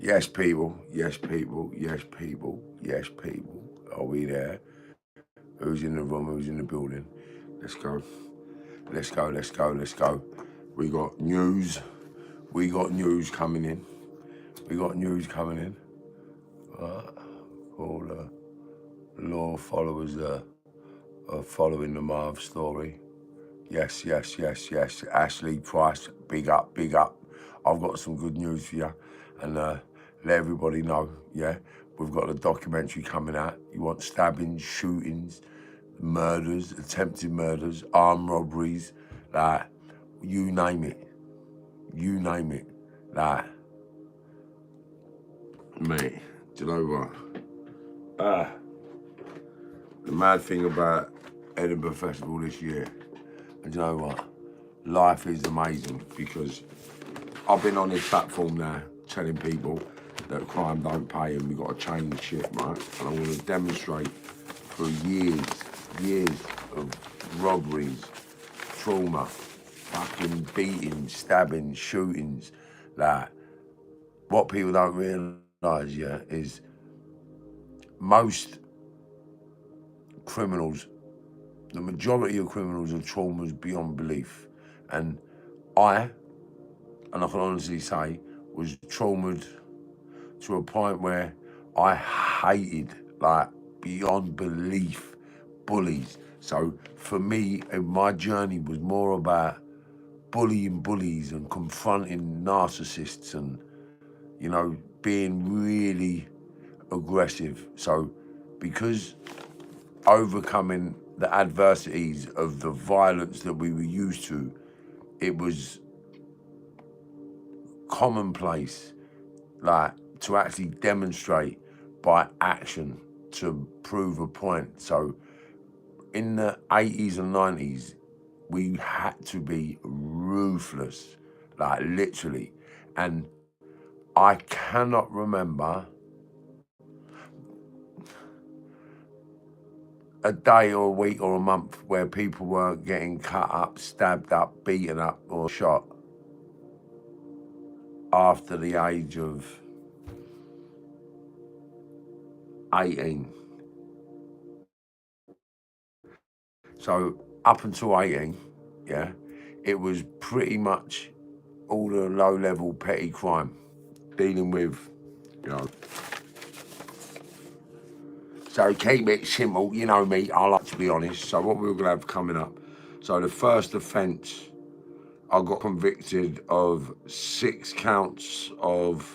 Yes, people. Yes, people. Yes, people. Yes, people. Are we there? Who's in the room? Who's in the building? Let's go. Let's go. Let's go. Let's go. We got news. We got news coming in. We got news coming in. All the law followers are following the Marv story. Yes, yes, yes, yes. Ashley Price, big up, big up. I've got some good news for you, and let everybody know. Yeah, we've got a documentary coming out. You want stabbings, shootings, murders, attempted murders, armed robberies, like you name it. You name it. Like, mate, do you know what? The mad thing about Edinburgh Festival this year, and do you know what? Life is amazing because I've been on this platform now telling people that crime don't pay and we've got to change shit, right? And I'm going to demonstrate for years of robberies, trauma, fucking beatings, stabbings, shootings, like, what people don't realise, yeah, is most criminals, the majority of criminals are traumas beyond belief. And I can honestly say, was traumatized to a point where I hated, like, beyond belief, bullies. So for me, my journey was more about bullying bullies and confronting narcissists and, you know, being really aggressive. So because overcoming the adversities of the violence that we were used to, it was commonplace, like, to actually demonstrate by action to prove a point. So in the 80s and 90s, we had to be ruthless, like literally. And I cannot remember a day or a week or a month where people weren't getting cut up, stabbed up, beaten up or shot after the age of 18. So up until 18, yeah, it was pretty much all the low-level petty crime, dealing with, you know. So keep it simple, you know me, I like to be honest. So what we're gonna have coming up, so the first offence, I got convicted of 6 counts of,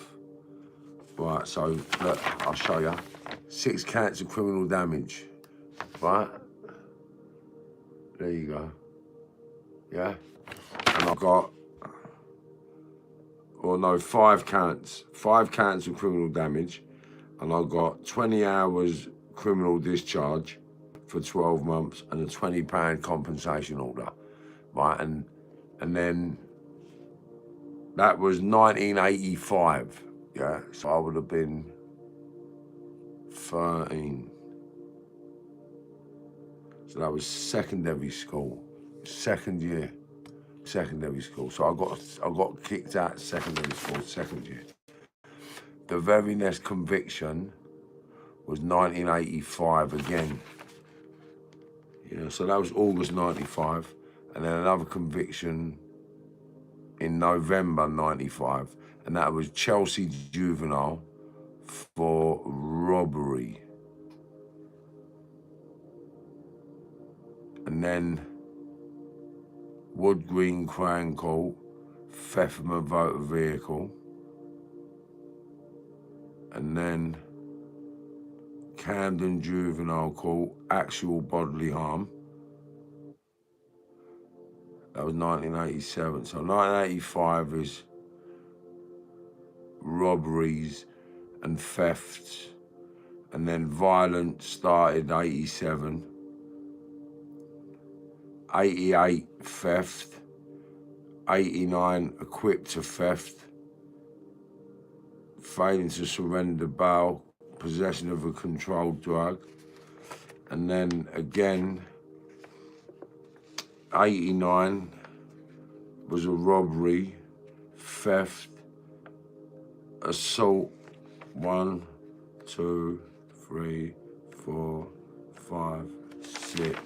right, so look, I'll show you. 6 counts of criminal damage, right? There you go, yeah? And I got, or no, 5 counts. 5 counts of criminal damage, and I got 20 hours criminal discharge for 12 months and a £20 compensation order, right? And then that was 1985, yeah? So I would have been 13. So that was secondary school, second year, secondary school. So I got kicked out of secondary school, second year. The very next conviction was 1985 again. Yeah, so that was August 95, and then another conviction in November 95, and that was Chelsea juvenile for robbery. And then Wood Green Crown Court, theft from a motor vehicle. And then Camden Juvenile Court, actual bodily harm. That was 1987. So 1985 is robberies and thefts. And then violence started 87. 88, theft. 89, equipped to theft. Failing to surrender bail, possession of a controlled drug. And then again, 89 was a robbery, theft, assault 1, 2, 3, 4, 5, 6.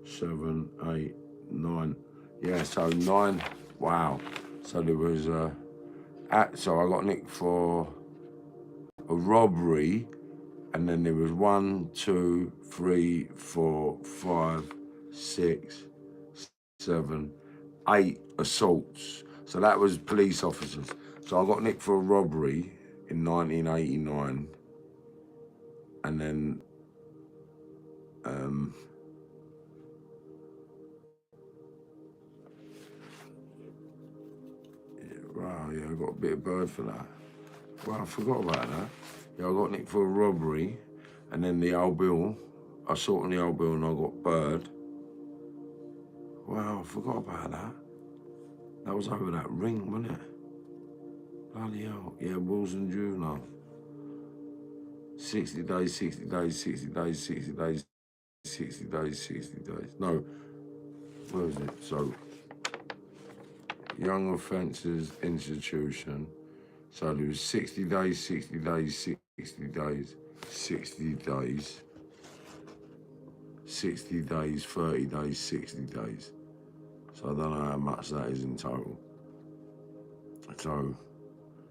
7, 8, 9. Yeah, so 9. Wow. So there was so I got nicked for a robbery, and then there was 1, 2, 3, 4, 5, 6, 7, 8 assaults. So that was police officers. So I got nicked for a robbery in 1989, and then wow, yeah, I got a bit of bird for that. Well, I forgot about that. Yeah, I got nicked for a robbery, and then the old bill, assault on the old bill, and I got bird. Wow, I forgot about that. That was over that ring, wasn't it? Bloody hell. Yeah, Wilson Juvenile. 60 days, 60 days, 60 days, 60 days, 60 days, 60 days. No, where is it? So, Young Offences Institution. So there was 60 days, 60 days, 60 days, 60 days, 60 days, 30 days, 60 days. So I don't know how much that is in total. So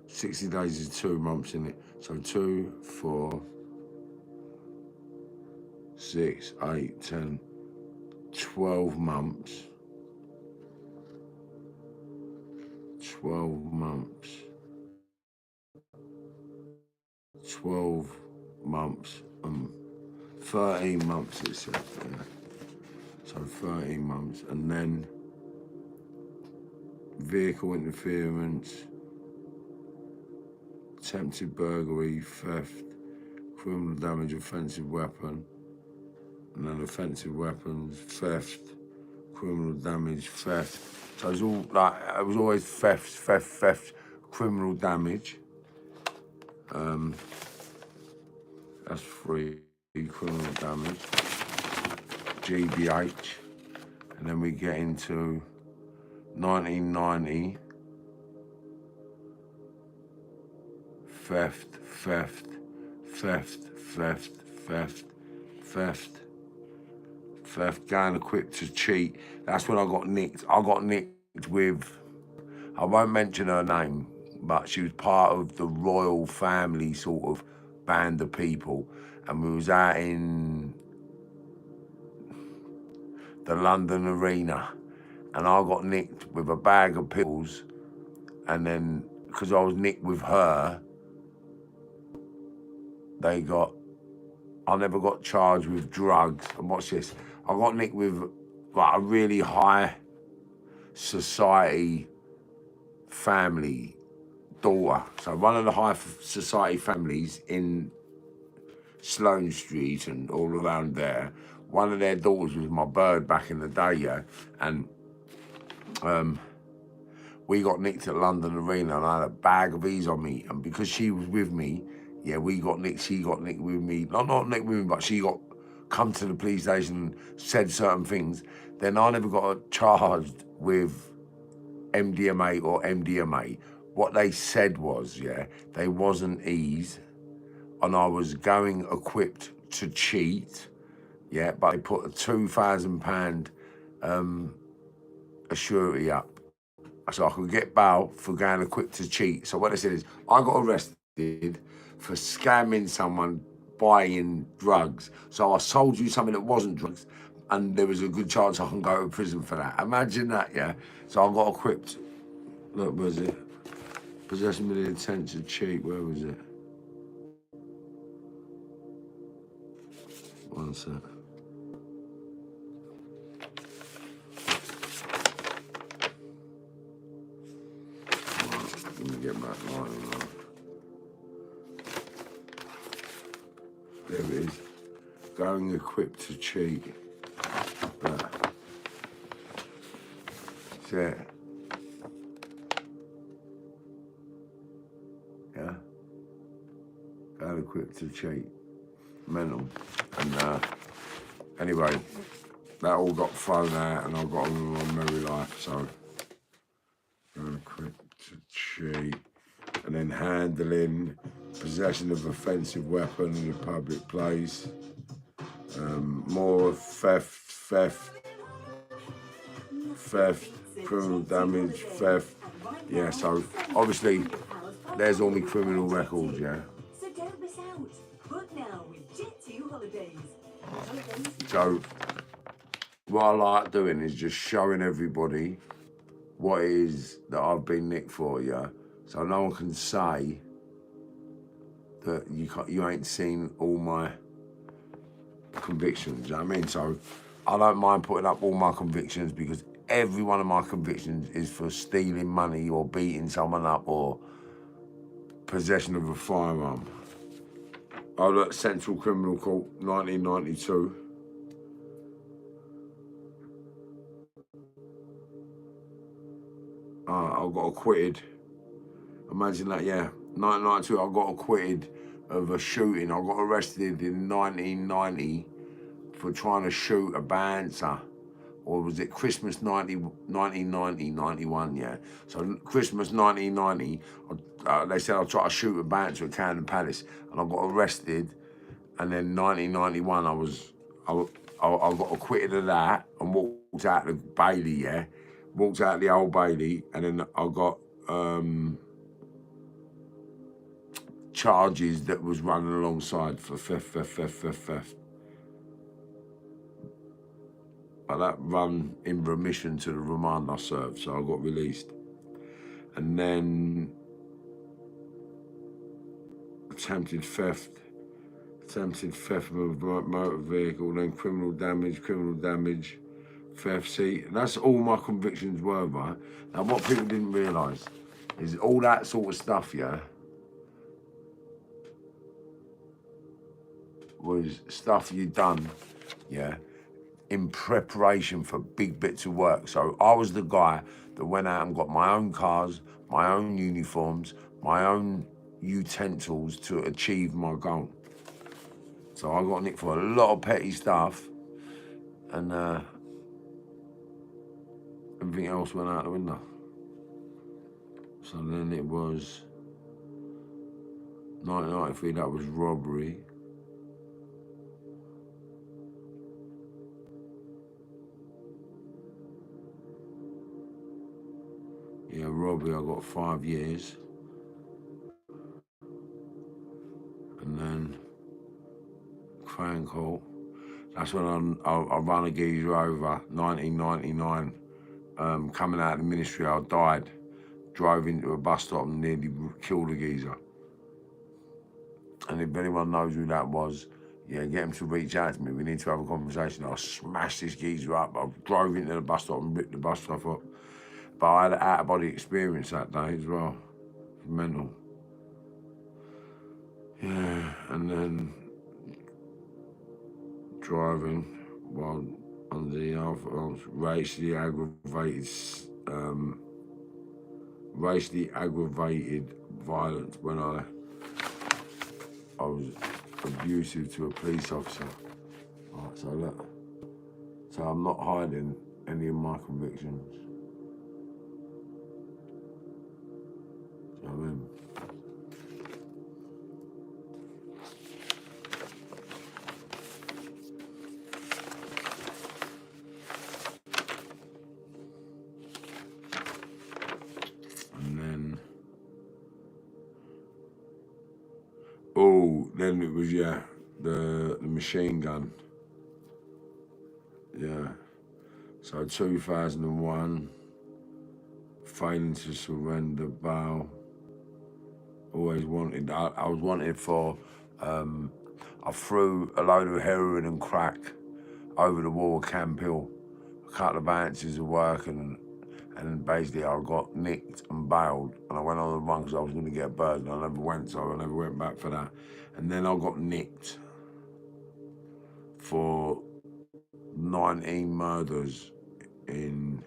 60 days is 2 months in it. So 2, 4, 6, 8, 10, 12 months. 12 months. 12 months. 13 months it said, yeah. So 13 months. And then vehicle interference, attempted burglary, theft, criminal damage, offensive weapon, and then offensive weapons, theft, criminal damage, theft. So it was all like, it was always theft, criminal damage. That's 3 criminal damage, GBH, and then we get into 1990, theft, going equipped to cheat. That's when I got nicked. I got nicked with, I won't mention her name, but she was part of the royal family sort of band of people. And we was out in the London Arena, and I got nicked with a bag of pills, and then, because I was nicked with her, I never got charged with drugs. And watch this, I got nicked with like a really high society family daughter. So one of the high society families in Sloane Street and all around there, one of their daughters was my bird back in the day, yeah. And we got nicked at London Arena, and I had a bag of these on me. And because she was with me, yeah, we got nicked, she got nicked with me. Not nicked with me, but she got come to the police station, said certain things. Then I never got charged with MDMA or MDMA. What they said was, yeah, they wasn't ease, and I was going equipped to cheat, yeah, but they put a £2,000 surety up, so I could get bail for going equipped to cheat. So what they said is, I got arrested for scamming someone buying drugs. So I sold you something that wasn't drugs, and there was a good chance I can go to prison for that. Imagine that, yeah? So I got equipped. Look, where's it? Possession with the intent to cheat, where was it? One sec. Let me get back line. There it is. Going equipped to cheat. There. See it? Yeah? Going quick to cheat. Mental. And anyway, that all got thrown out and I got on with my merry life, so quick to cheat. And then handling, possession of offensive weapon in a public place, more theft, criminal damage, theft. Yeah, so obviously there's all my criminal records, yeah. So don't miss out. Book now with Jet2 Holidays. So what I like doing is just showing everybody what it is that I've been nicked for, yeah. So no one can say that you ain't seen all my convictions, you know what I mean? So I don't mind putting up all my convictions because every one of my convictions is for stealing money or beating someone up or possession of a firearm. I was at Central Criminal Court, 1992. I got acquitted. Imagine that, yeah. 1992, I got acquitted of a shooting. I got arrested in 1990 for trying to shoot a bouncer. Or was it Christmas 1990, 91, yeah. So Christmas 1990, they said I tried to shoot a bouncer at Camden Palace and I got arrested. And then 1991, I got acquitted of that and walked out the Bailey, yeah. Walked out the old Bailey and then I got charges that was running alongside for theft. But that run in remission to the remand I served, so I got released. And then attempted theft of a motor vehicle, then criminal damage, theft. See, that's all my convictions were, right? Now, what people didn't realise is all that sort of stuff, yeah, was stuff you'd done, yeah, in preparation for big bits of work. So I was the guy that went out and got my own cars, my own uniforms, my own utensils to achieve my goal. So I got nicked for a lot of petty stuff and everything else went out the window. So then it was 1993, that was robbery. Yeah, robbery, I got 5 years. And then Crown Court, that's when I ran a geezer over, 1999. Coming out of the ministry, I died. Drove into a bus stop and nearly killed a geezer. And if anyone knows who that was, yeah, get him to reach out to me. We need to have a conversation. I smashed this geezer up. I drove into the bus stop and ripped the bus stop up. But I had an out-of-body experience that day as well. Mental. Yeah, and then driving while under the influence, racially aggravated violence when I was abusive to a police officer. Right, so look, so I'm not hiding any of my convictions. You know what I mean? Then it was, yeah, the machine gun. Yeah. So 2001, failing to surrender bail. Always wanted, I was wanted for, I threw a load of heroin and crack over the wall of Camp Hill, a couple of ounces of work, and basically I got nicked and bailed, and I went on the run because I was going to get a bird, and I never went, so I never went back for that. And then I got nicked for 19 murders in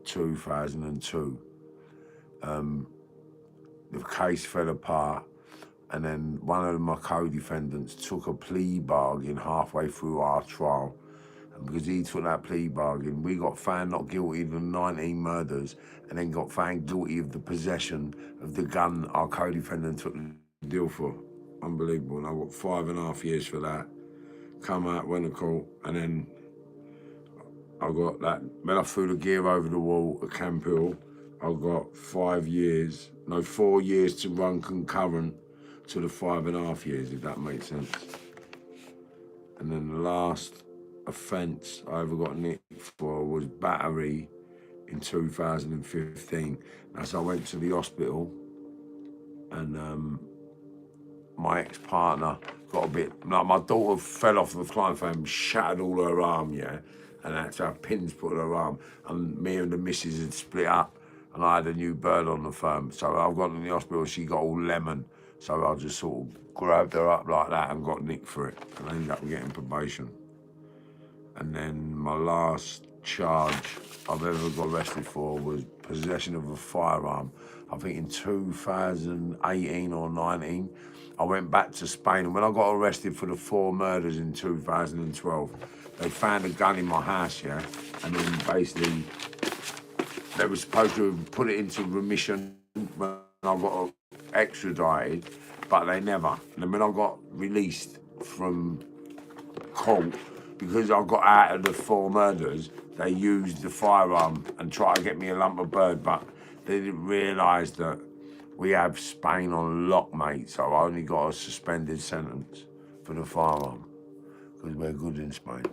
2002. The case fell apart. And then one of my co-defendants took a plea bargain halfway through our trial. And because he took that plea bargain, we got found not guilty of the 19 murders and then got found guilty of the possession of the gun our co-defendant took the deal for. Unbelievable. And I got 5.5 years for that. Come out, went to court, and then I got that. When I threw the gear over the wall at Camp Hill, I got 4 years to run concurrent to the 5.5 years, if that makes sense. And then the last offence I ever got nicked for was battery in 2015. As I went to the hospital and my ex-partner got a bit, like my daughter fell off the flying frame, shattered all her arm, yeah, and had to have pins put in her arm, and me and the missus had split up, and I had a new bird on the firm. So I got in the hospital, she got all lemon, so I just sort of grabbed her up like that and got nicked for it, and I ended up getting probation. And then my last charge I've ever got arrested for was possession of a firearm. I think in 2018 or 19, I went back to Spain, and when I got arrested for the 4 murders in 2012, they found a gun in my house, yeah, and then basically they were supposed to put it into remission when I got extradited, but they never. And then when I got released from court, because I got out of the 4 murders, they used the firearm and tried to get me a lump of bird, but they didn't realise that we have Spain on lock, mate, so I only got a suspended sentence for the firearm, because we're good in Spain.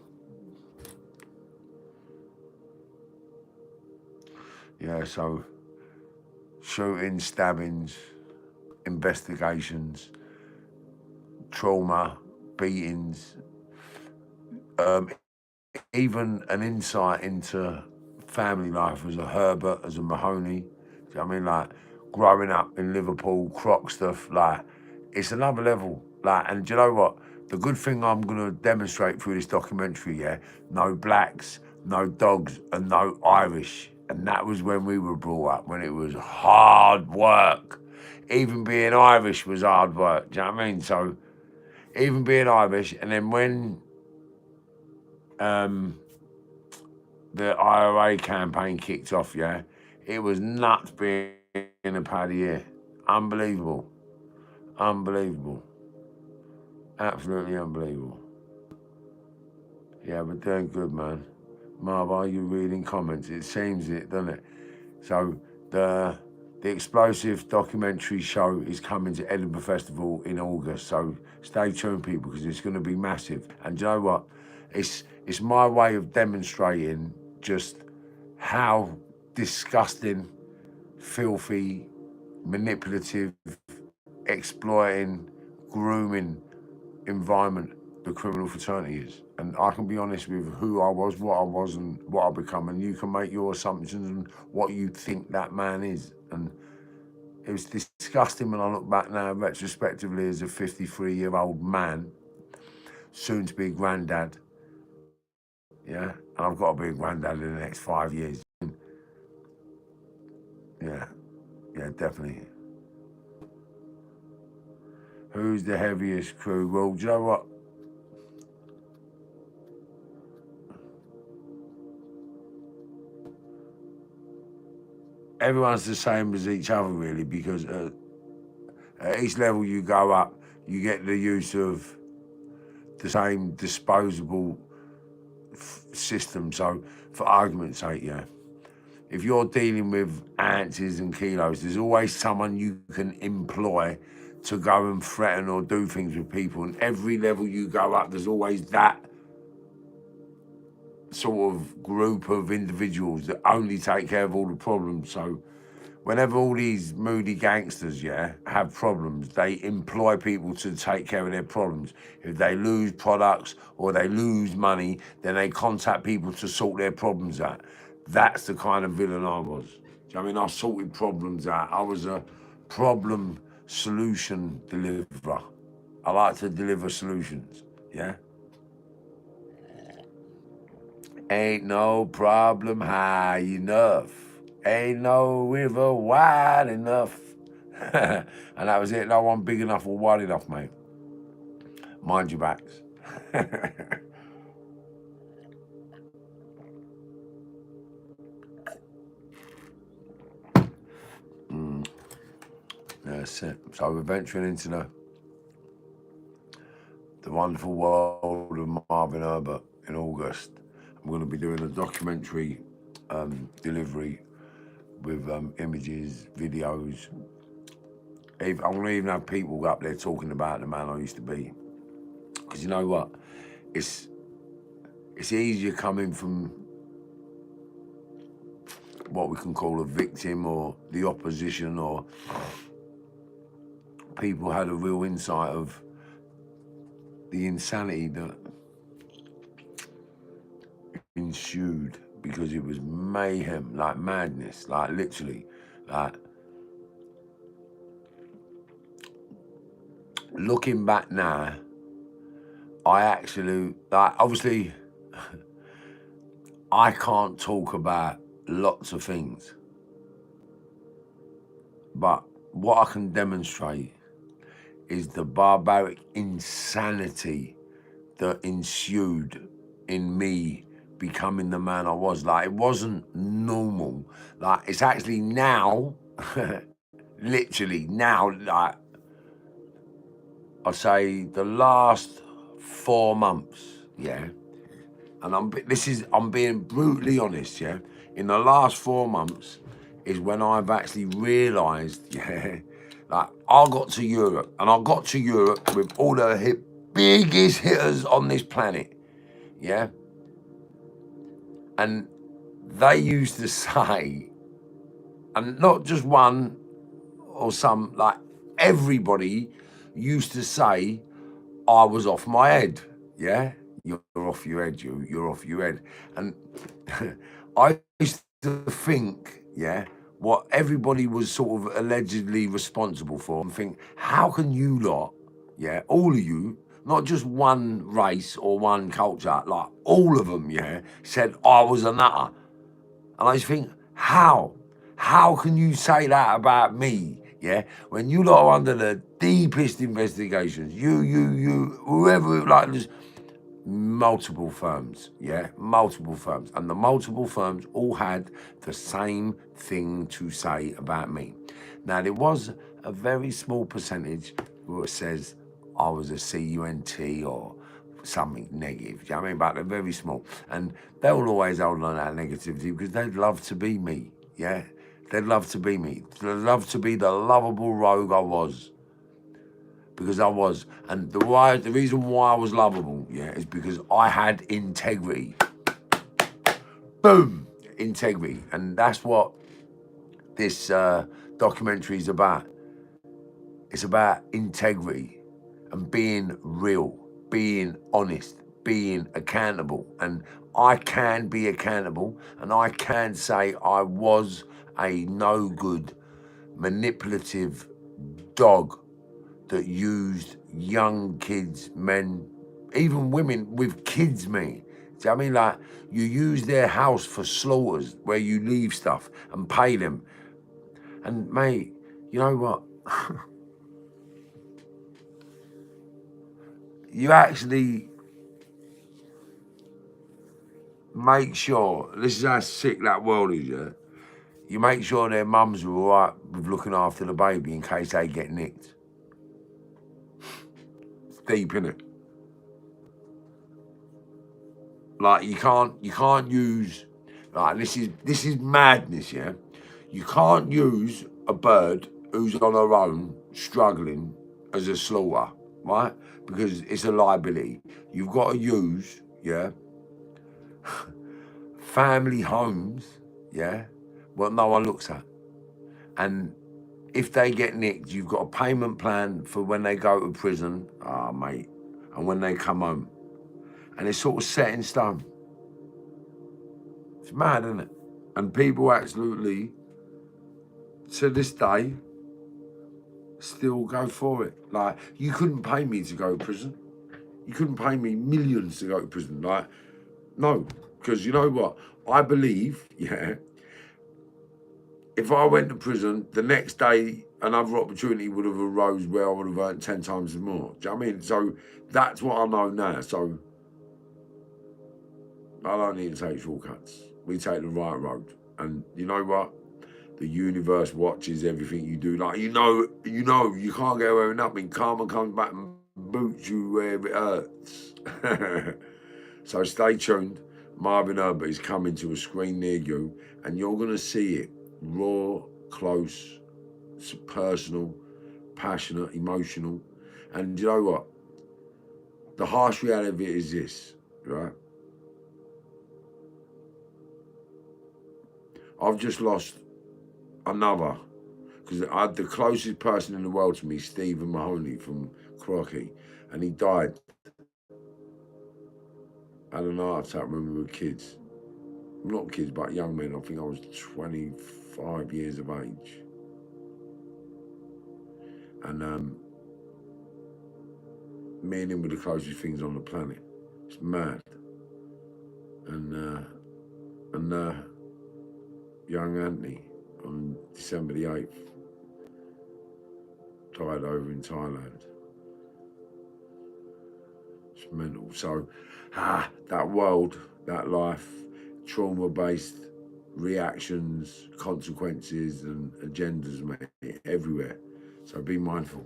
Yeah, so shootings, stabbings, investigations, trauma, beatings, even an insight into family life as a Herbert, as a Mahoney. Do you know what I mean? Like, growing up in Liverpool, croc stuff, like, it's another level. Like, and do you know what? The good thing I'm gonna demonstrate through this documentary, yeah, no blacks, no dogs, and no Irish. And that was when we were brought up, when it was hard work. Even being Irish was hard work, do you know what I mean? So, even being Irish, and then when the IRA campaign kicked off, yeah, it was nuts being a paddy here. Unbelievable. Unbelievable. Absolutely unbelievable. Yeah, but doing good, man. Marv, are you reading comments? It seems it, doesn't it? So the explosive documentary show is coming to Edinburgh Festival in August. So stay tuned, people, because it's going to be massive. And do you know what? It's my way of demonstrating just how disgusting, filthy, manipulative, exploiting, grooming environment the criminal fraternity is. And I can be honest with who I was, and what I've become, and you can make your assumptions on what you think that man is. And it was disgusting when I look back now retrospectively as a 53-year-old man, soon to be a granddad. Yeah, and I've got to be a granddad in the next 5 years. Yeah, definitely. Who's the heaviest crew? Well, do you know what? Everyone's the same as each other, really, because at each level you go up, you get the use of the same disposable system. So, for argument's sake, yeah, if you're dealing with ounces and kilos, there's always someone you can employ to go and threaten or do things with people. And every level you go up, there's always that sort of group of individuals that only take care of all the problems. So whenever all these moody gangsters, yeah, have problems, they employ people to take care of their problems. If they lose products or they lose money, then they contact people to sort their problems out. That's the kind of villain I was. Do you know what I mean? I sorted problems out. I was a problem solution deliverer. I like to deliver solutions, yeah? Ain't no problem high enough. Ain't no river wide enough. and that was it. No one big enough or wide enough, mate. Mind your backs. That's it. So we're venturing into the wonderful world of Marvin Herbert in August. I'm going to be doing a documentary delivery with images, videos. I'm going to even have people up there talking about the man I used to be. Because you know what? It's easier coming from what we can call a victim or the opposition, or people had a real insight of the insanity that ensued, because it was mayhem, like madness, like literally, like looking back now, I actually, like, obviously, I can't talk about lots of things, but what I can demonstrate is the barbaric insanity that ensued in me becoming the man I was. Like, it wasn't normal. Like, it's actually now, literally now, like, I say the last 4 months, yeah, and I'm being brutally honest, yeah, in the last 4 months is when I've actually realised, yeah, like, I got to Europe, and I got to Europe with all the biggest hitters on this planet, yeah, and they used to say, and not just one or some, like, everybody used to say I was off my head, yeah? You're off your head, you're off your head. And I used to think, yeah, what everybody was sort of allegedly responsible for, and think, how can you lot, yeah, all of you, not just one race or one culture, like all of them, yeah, said I was a nutter. And I just think, how? How can you say that about me? Yeah, when you lot are under the deepest investigations, you, whoever, like, there's multiple firms, yeah, multiple firms. And the multiple firms all had the same thing to say about me. Now, there was a very small percentage who says I was a CUNT or something negative. Do you know what I mean? But they're very small. And they will always hold on that negativity because they'd love to be me, yeah? They'd love to be me. They'd love to be the lovable rogue I was. Because I was. And the reason why I was lovable, yeah, is because I had integrity. Boom! Integrity. And that's what this documentary is about. It's about integrity and being real, being honest, being accountable. And I can be accountable, and I can say I was a no good, manipulative dog that used young kids, men, even women with kids, mate. Do you know what I mean? Like, you use their house for slaughters where you leave stuff and pay them. And mate, you know what? You actually make sure, this is how sick that world is, yeah? You make sure their mums are all right with looking after the baby in case they get nicked. It's deep, innit? Like, you can't use, like, this is madness, yeah? You can't use a bird who's on her own struggling as a slaughter, right? Because it's a liability. You've got to use, yeah, family homes, yeah, what no one looks at. And if they get nicked, you've got a payment plan for when they go to prison, mate, and when they come home. And it's sort of set in stone. It's mad, isn't it? And people absolutely, to this day, still go for it. Like, you couldn't pay me to go to prison. You couldn't pay me millions to go to prison. Like, no, because you know what? I believe, yeah, if I went to prison, the next day another opportunity would have arose where I would have earned 10 times more. Do you know what I mean? So that's what I know now. So I don't need to take shortcuts. We take the right road. And you know what? The universe watches everything you do. Like, you can't get away with nothing. Karma comes back and boots you where it hurts. So stay tuned. Marvin Herbert is coming to a screen near you, and you're going to see it raw, close, personal, passionate, emotional. And you know what? The harsh reality of it is this, right? I've just lost another, because the closest person in the world to me, Stephen Mahoney from Crocky, and he died. Had an heart attack when we were kids. Not kids, but young men. I think I was 25 years of age. And me and him were the closest things on the planet. It's mad. And young Anthony on December the 8th died over in Thailand. It's mental. So, that world, that life, trauma-based reactions, consequences, and agendas, mate, everywhere. So be mindful,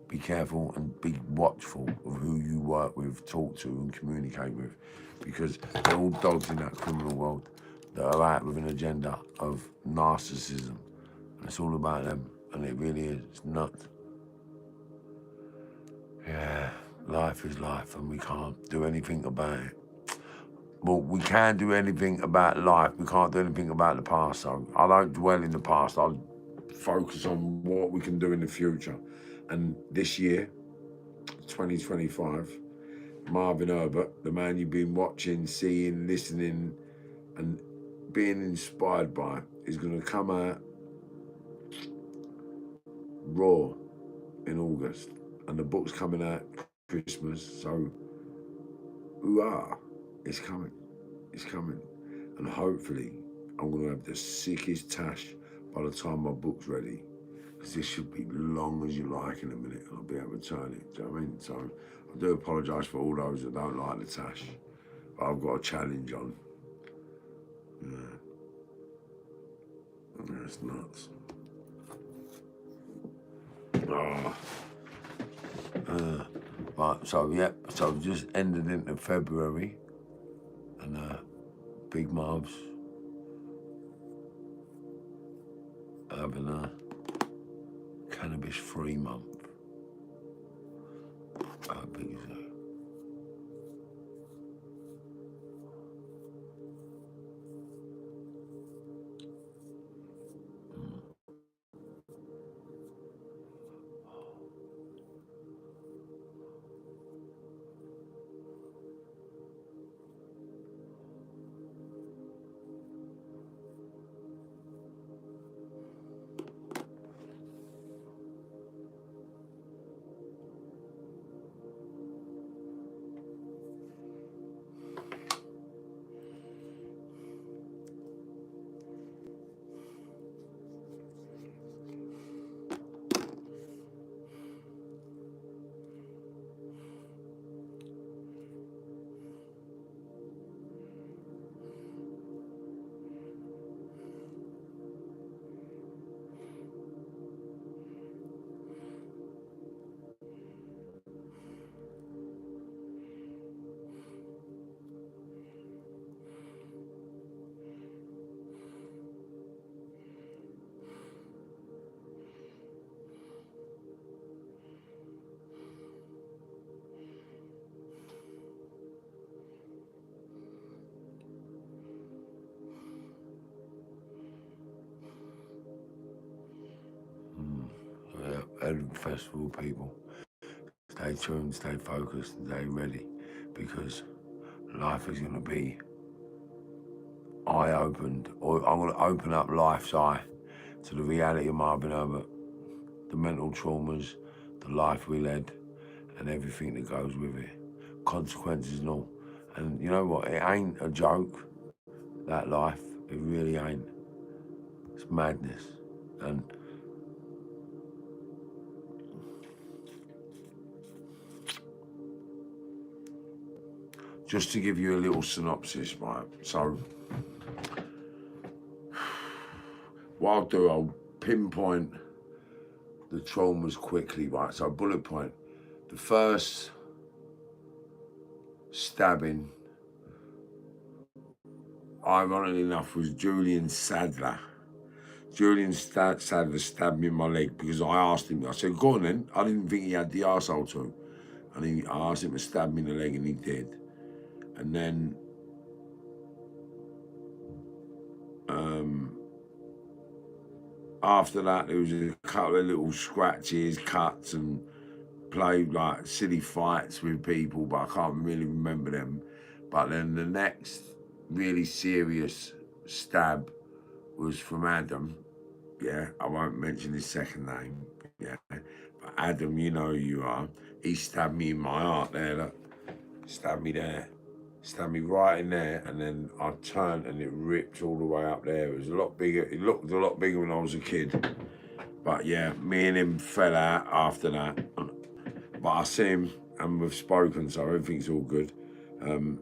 be careful, and be watchful of who you work with, talk to, and communicate with, because they're all dogs in that criminal world that are out with an agenda of narcissism. And it's all about them, and it really is. It's nuts. Yeah, life is life, and we can't do anything about it. Well, we can do anything about life. We can't do anything about the past. So I don't dwell in the past. I focus on what we can do in the future. And this year, 2025, Marvin Herbert, the man you've been watching, seeing, listening, and being inspired by, is going to come out raw in August. And the book's coming out Christmas. So, it's coming. It's coming. And hopefully, I'm going to have the sickest tash by the time my book's ready. Because this should be long as you like in a minute, and I'll be able to turn it. Do you know what I mean? So I do apologise for all those that don't like the tash. But I've got a challenge on. Yeah. It's nuts. But so just ended into February, and Big Mobs having a cannabis-free month. Big so. Edinburgh Festival people, stay tuned, stay focused, stay ready, because life is going to be eye-opened, or I'm going to open up life's eye to the reality of Marvin Herbert, the mental traumas, the life we led, and everything that goes with it, consequences and all. And you know what? It ain't a joke, that life. It really ain't. It's madness. And just to give you a little synopsis, right? So what I'll do, I'll pinpoint the traumas quickly, right? So bullet point. The first stabbing, ironically enough, was Julian Sadler. Julian Sadler stabbed me in my leg because I asked him, I said, go on then. I didn't think he had the arsehole to. And I asked him to stab me in the leg and he did. And then after that, there was a couple of little scratches, cuts, and played like silly fights with people, but I can't really remember them. But then the next really serious stab was from Adam. Yeah, I won't mention his second name. Yeah, but Adam, you know who you are. He stabbed me in my heart there. Look. Stabbed me there. Stabbed me right in there, and then I turned and it ripped all the way up there. It was a lot bigger. It looked a lot bigger when I was a kid. But yeah, me and him fell out after that. But I see him and we've spoken, so everything's all good. And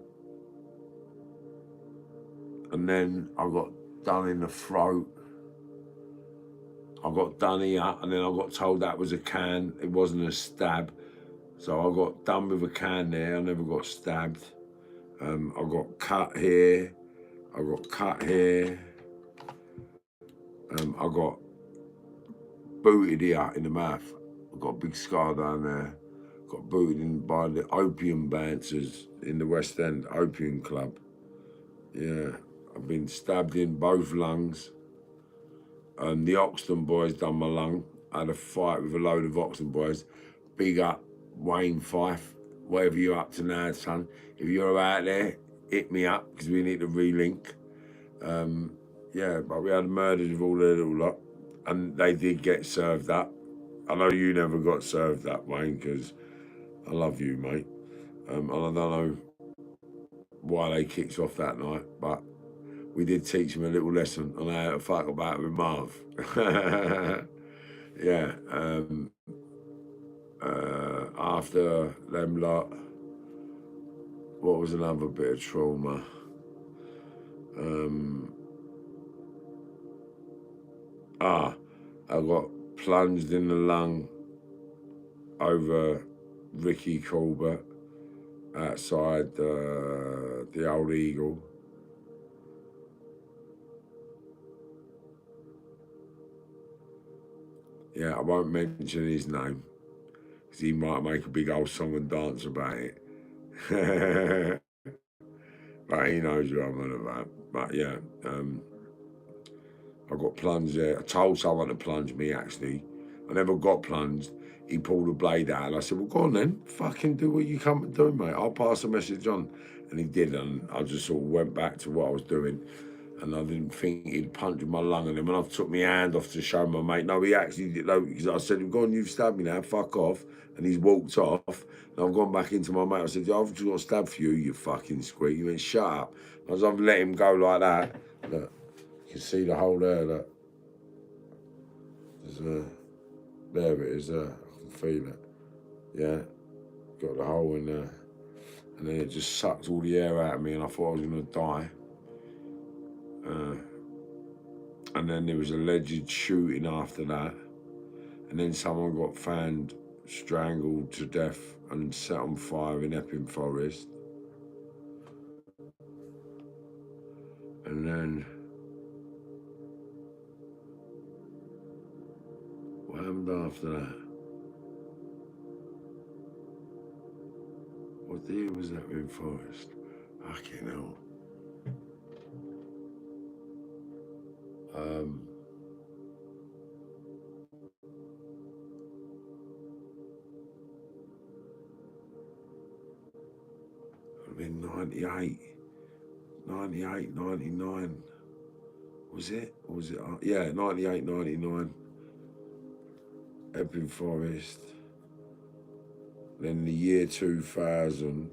then I got done in the throat. I got done here, and then I got told that was a can. It wasn't a stab. So I got done with a can there. I never got stabbed. I got cut here. I got cut here. I got booted here in the mouth. I got a big scar down there. Got booted in by the opium bouncers in the West End Opium Club. Yeah, I've been stabbed in both lungs. The Oxton boys done my lung. I had a fight with a load of Oxton boys. Big up Wayne Fife, whatever you're up to now, son. If you're out there, hit me up because we need to relink. Yeah, but we had murders of all their little lot, and they did get served up. I know you never got served up, Wayne, because I love you, mate. And I don't know why they kicked off that night, but we did teach him a little lesson on how to fuck about with Marv. Yeah. After them lot, what was another bit of trauma? I got plunged in the lung over Ricky Colbert outside the Old Eagle. Yeah, I won't mention his name because he might make a big old song and dance about it. But he knows what I'm on about. But yeah, I got plunged there. I told someone to plunge me, actually. I never got plunged. He pulled a blade out and I said, well, go on then. Fucking do what you come to do, mate. I'll pass the message on. And he did, and I just sort of went back to what I was doing. And I didn't think he'd punch my lung. And then when I took my hand off to show my mate, no, he actually did, because I said, go on, you've stabbed me now, fuck off. And he's walked off. And I've gone back into my mate. I said, I've just got stabbed for you, you fucking squeak. He went, shut up. As I've let him go like that, look, you can see the hole there, look. There it is, I can feel it. Yeah, got the hole in there. And then it just sucked all the air out of me and I thought I was going to die. And then there was alleged shooting after that. And then someone got found strangled to death and set on fire in Epping Forest. And then what happened after that? What year was that in Forest? Fucking hell. I've been 98, 99. Was it? Or was it? Yeah, 98, 99. Epping Forest. Then the year 2000.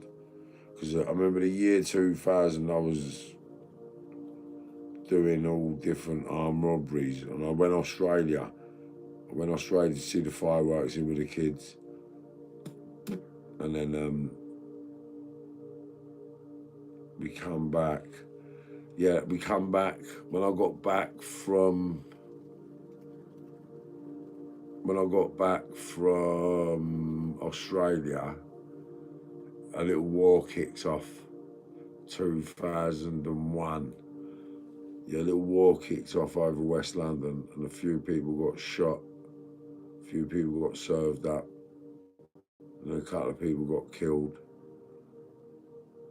Because I remember the year 2000, I was doing all different armed robberies, and I went Australia. I went Australia to see the fireworks in with the kids, and then we come back. Yeah, we come back. When I got back from Australia, a little war kicks off. 2001. Yeah, a little war kicks off over West London, and a few people got shot, a few people got served up, and a couple of people got killed.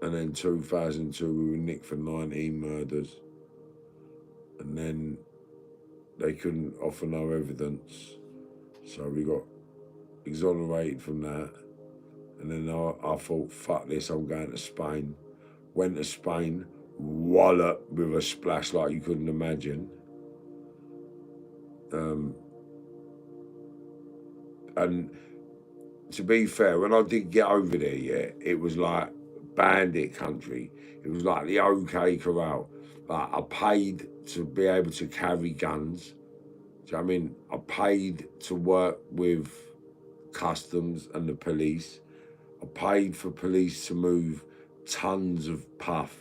And then 2002, we were nicked for 19 murders, and then they couldn't offer no evidence, so we got exonerated from that. And then I thought, fuck this, I'm going to Spain. Went to Spain, wallop with a splash like you couldn't imagine. And to be fair, when I did get over there, yeah, it was like bandit country. It was like the OK Corral. Like, I paid to be able to carry guns. Do you know what I mean? I paid to work with customs and the police. I paid for police to move tons of puff.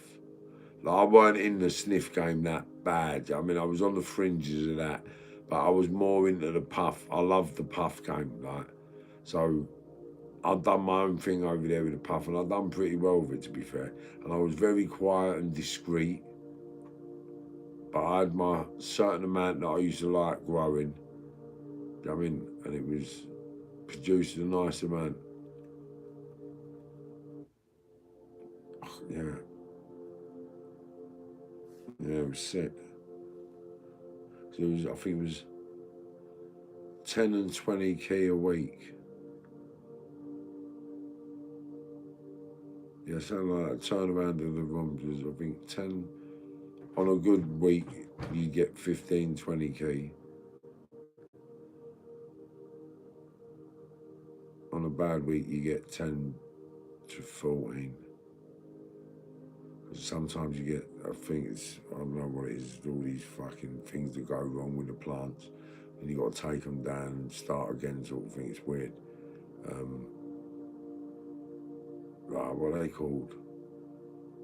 Like, I weren't in the sniff game that bad. I mean, I was on the fringes of that, but I was more into the puff. I loved the puff game, like. So I'd done my own thing over there with the puff, and I'd done pretty well with it, to be fair. And I was very quiet and discreet, but I had my certain amount that I used to like growing. Do you know what I mean? And it was produced a nice amount. Yeah. Yeah, it was sick. So it was, I think it was 10 and 20 key a week. Yeah, something like that. Turnaround of the rooms was, I think, 10. On a good week, you get 15, 20 key. On a bad week, you get 10 to 14. Sometimes you get, I think it's, I don't know what it is, all these fucking things that go wrong with the plants, and you got to take them down and start again, sort of thing. It's weird. What are they called?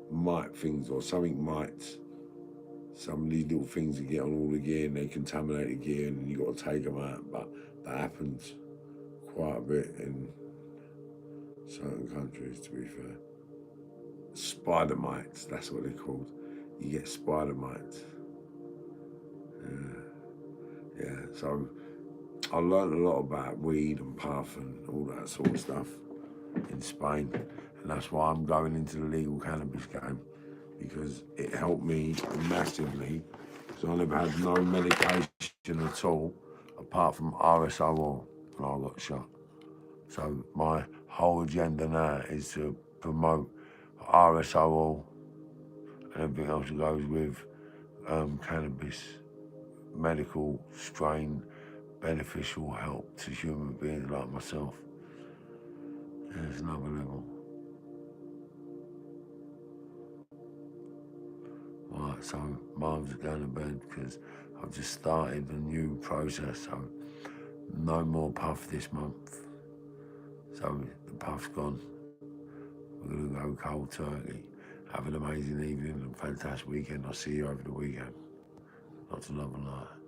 Mite things or something mites. Some of these little things that get on all the gear and they contaminate the gear, and you got to take them out. But that happens quite a bit in certain countries, to be fair. Spider mites, that's what they're called. You get spider mites. Yeah, so I learned a lot about weed and puff and all that sort of stuff in Spain. And that's why I'm going into the legal cannabis game, because it helped me massively. Because I never had no medication at all, apart from RSO oil when I got shot. So my whole agenda now is to promote RSO oil and everything else that goes with cannabis, medical strain, beneficial help to human beings like myself. Yeah, it's another level. Right, so Marv's going to bed because I've just started a new process, so no more puff this month. So the puff's gone. We're going to go cold turkey. Have an amazing evening and fantastic weekend. I'll see you over the weekend. Not to love and lie.